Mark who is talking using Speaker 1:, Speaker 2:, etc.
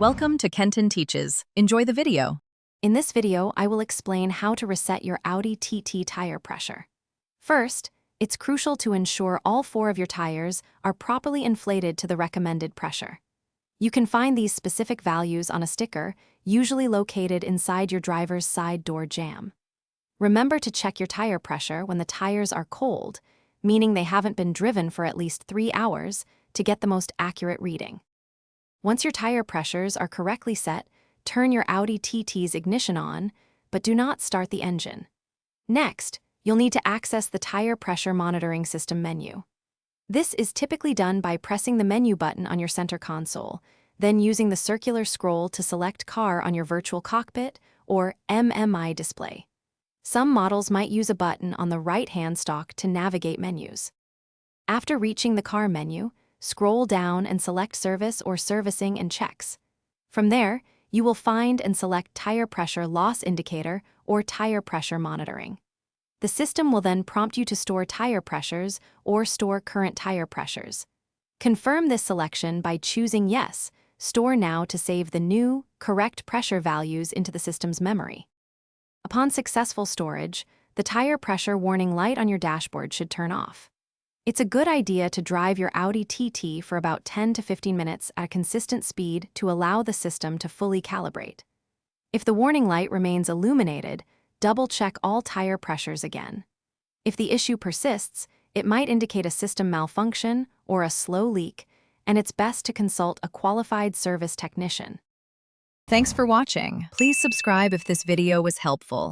Speaker 1: Welcome to Kenton Teaches. Enjoy the video.
Speaker 2: In this video, I will explain how to reset your Audi TT tire pressure. First, it's crucial to ensure all 4 of your tires are properly inflated to the recommended pressure. You can find these specific values on a sticker, usually located inside your driver's side door jamb. Remember to check your tire pressure when the tires are cold, meaning they haven't been driven for at least 3 hours, to get the most accurate reading. Once your tire pressures are correctly set, turn your Audi TT's ignition on, but do not start the engine. Next, you'll need to access the Tire Pressure Monitoring System menu. This is typically done by pressing the menu button on your center console, then using the circular scroll to select Car on your virtual cockpit or MMI display. Some models might use a button on the right-hand stalk to navigate menus. After reaching the Car menu, scroll down and select Service or Servicing and Checks. From there, you will find and select Tire Pressure Loss Indicator or Tire Pressure Monitoring. The system will then prompt you to store tire pressures or store current tire pressures. Confirm this selection by choosing Yes, Store Now to save the new, correct pressure values into the system's memory. Upon successful storage, the tire pressure warning light on your dashboard should turn off. It's a good idea to drive your Audi TT for about 10 to 15 minutes at a consistent speed to allow the system to fully calibrate. If the warning light remains illuminated, double-check all tire pressures again. If the issue persists, it might indicate a system malfunction or a slow leak, and it's best to consult a qualified service technician.
Speaker 1: Thanks for watching. Please subscribe if this video was helpful.